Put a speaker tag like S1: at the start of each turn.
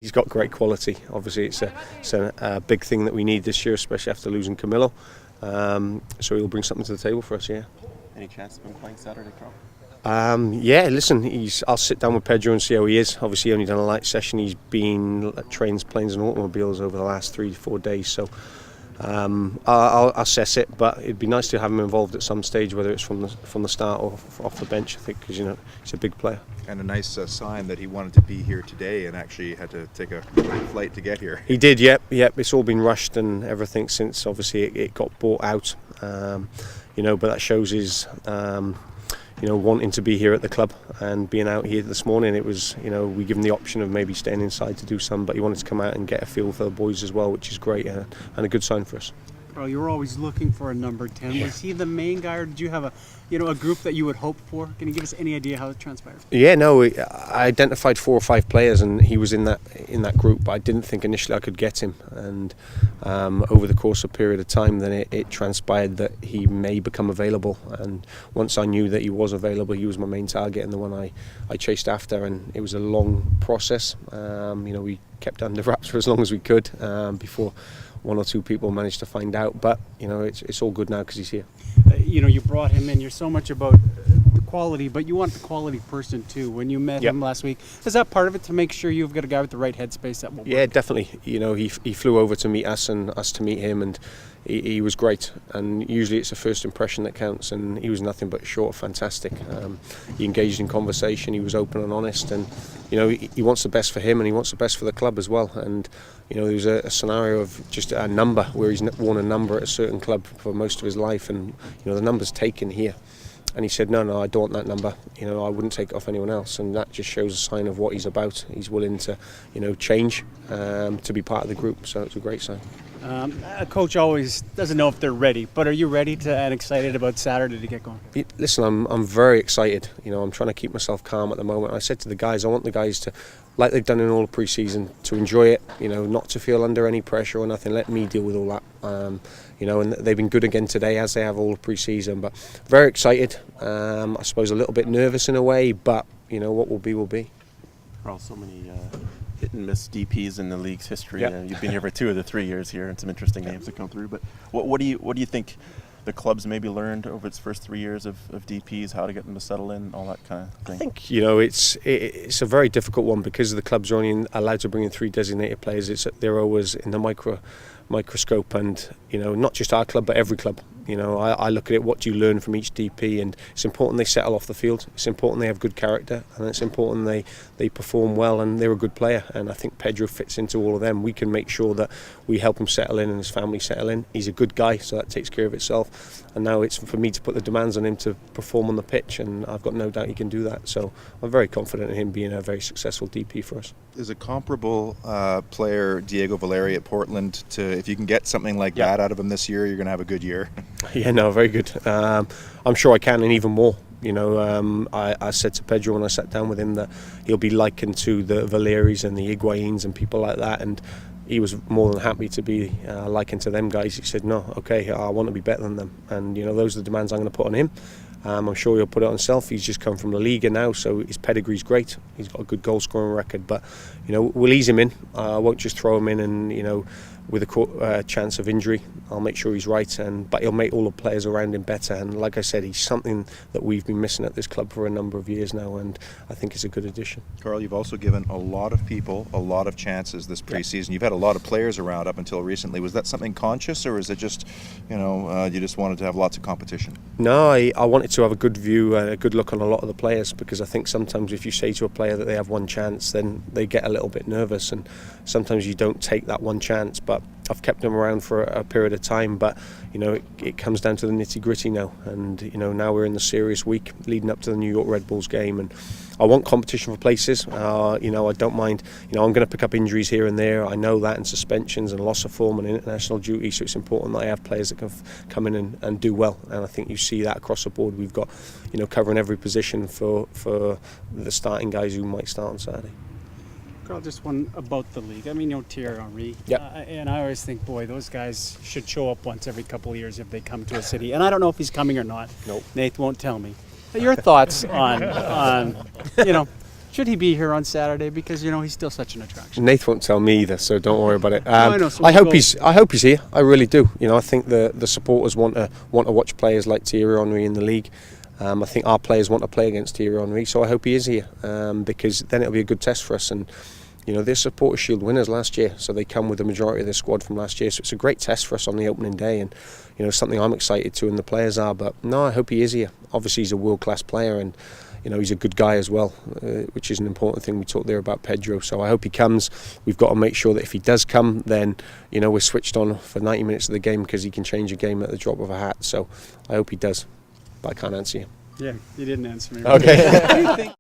S1: He's got great quality. Obviously, it's a big thing that we need this year, especially after losing Camilo. So he'll bring something to the table for us, yeah.
S2: Any chance of him playing Saturday, Carl?
S1: Yeah, listen, I'll sit down with Pedro and see how he is. Obviously, only done a light session. He's been at trains, planes and automobiles over the last 3 to 4 days. So I'll assess it, but it'd be nice to have him involved at some stage, whether it's from the start or off the bench, I think, because he's a big player.
S3: And a nice sign that he wanted to be here today and actually had to take a flight to get here.
S1: He did, yep. It's all been rushed and everything since obviously it got bought out. But that shows his wanting to be here at the club and being out here this morning. It was, we give him the option of maybe staying inside to do some, but he wanted to come out and get a feel for the boys as well, which is great and a good sign for us.
S4: Carl, you were always looking for a number 10. Yeah. Was he the main guy, or did you have a group that you would hope for? Can you give us any idea how it transpired?
S1: Yeah, no, I identified 4 or 5 players, and he was in that group. But I didn't think initially I could get him, and over the course of a period of time, then it transpired that he may become available. And once I knew that he was available, he was my main target and the one I chased after. And it was a long process. We kept under wraps for as long as we could before 1 or 2 people managed to find out, but it's all good now because he's here.
S4: You brought him in. You're so much about the quality, but you want the quality person too. When you met him last week, is that part of it, to make sure you've got a guy with the right headspace that will work?
S1: Yeah, definitely. He flew over to meet us and us to meet him, and he was great. And usually it's a first impression that counts, and he was nothing but short of fantastic. He engaged in conversation. He was open and honest, and he wants the best for him, and he wants the best for the club as well. And there was a scenario of just a number where he's worn a number at a certain club for most of his life, and the number's taken here. And he said, no, I don't want that number. I wouldn't take it off anyone else. And that just shows a sign of what he's about. He's willing to, change to be part of the group. So it's a great sign.
S4: A coach always doesn't know if they're ready, but are you ready and excited about Saturday to get going?
S1: Listen, I'm very excited. I'm trying to keep myself calm at the moment. I said to the guys, I want the guys to, like they've done in all the pre-season, to enjoy it, not to feel under any pressure or nothing. Let me deal with all that. And they've been good again today, as they have all the pre-season, but very excited. I suppose a little bit nervous in a way, but what will be will be.
S2: There are so many hit and miss DPs in the league's history. You've been here for 2 of the 3 years here, and some interesting names that come through. But what do you think the club's maybe learned over its first 3 years of DPs, how to get them to settle in, all that kind of thing?
S1: I think it's a very difficult one because the clubs are only allowed to bring in 3 designated players. They're always in the microscope, and not just our club but every club. I look at it, what do you learn from each DP, and it's important they settle off the field. It's important they have good character, and it's important they perform well, and they're a good player. And I think Pedro fits into all of them. We can make sure that we help him settle in and his family settle in. He's a good guy, so that takes care of itself. And now it's for me to put the demands on him to perform on the pitch, and I've got no doubt he can do that. So I'm very confident in him being a very successful DP for us.
S3: Is a comparable player Diego Valeri at Portland to, if you can get something like that out of him this year, you're going to have a good year?
S1: Yeah, no, very good. I'm sure I can, and even more. I said to Pedro when I sat down with him that he'll be likened to the Valeries and the Higuains and people like that, and he was more than happy to be likened to them guys. He said, no, okay, I want to be better than them, and those are the demands I'm going to put on him. I'm sure he'll put it on himself. He's just come from La Liga now, so his pedigree's great. He's got a good goal scoring record, but we'll ease him in. I won't just throw him in and with a chance of injury. I'll make sure he's right, but he'll make all the players around him better. And like I said, he's something that we've been missing at this club for a number of years now, and I think it's a good addition.
S3: Carl, you've also given a lot of people a lot of chances this preseason. You've had a lot of players around up until recently. Was that something conscious, or is it just, you just wanted to have lots of competition?
S1: No, I wanted to have a good view, a good look on a lot of the players, because I think sometimes if you say to a player that they have one chance, then they get a little bit nervous, and sometimes you don't take that one chance. But I've kept them around for a period of time, but it comes down to the nitty-gritty now, and now we're in the serious week leading up to the New York Red Bulls game, and I want competition for places. I don't mind. I'm going to pick up injuries here and there. I know that, and suspensions and loss of form and international duty. So it's important that I have players that can come in and do well. And I think you see that across the board. We've got, covering every position for the starting guys who might start on Saturday.
S4: Carl, just one about the league. I mean, Thierry Henry.
S1: Yep.
S4: And I always think, boy, those guys should show up once every couple of years if they come to a city. And I don't know if he's coming or not.
S1: Nope.
S4: Nate won't tell me. But your thoughts on Should he be here on Saturday? Because he's still such an attraction.
S1: Nath won't tell me either, so don't worry about it.
S4: I know, so
S1: I
S4: we'll
S1: hope he's here. I really do. I think the supporters want to watch players like Thierry Henry in the league. I think our players want to play against Thierry Henry, so I hope he is here because then it'll be a good test for us. And they're Supporters' Shield winners last year, so they come with the majority of their squad from last year. So it's a great test for us on the opening day, and something I'm excited to, and the players are. But no, I hope he is here. Obviously, he's a world-class player, and he's a good guy as well, which is an important thing. We talked there about Pedro, so I hope he comes. We've got to make sure that if he does come, then we're switched on for 90 minutes of the game because he can change a game at the drop of a hat. So I hope he does, but I can't answer you.
S4: Yeah, you didn't answer me.
S1: Okay.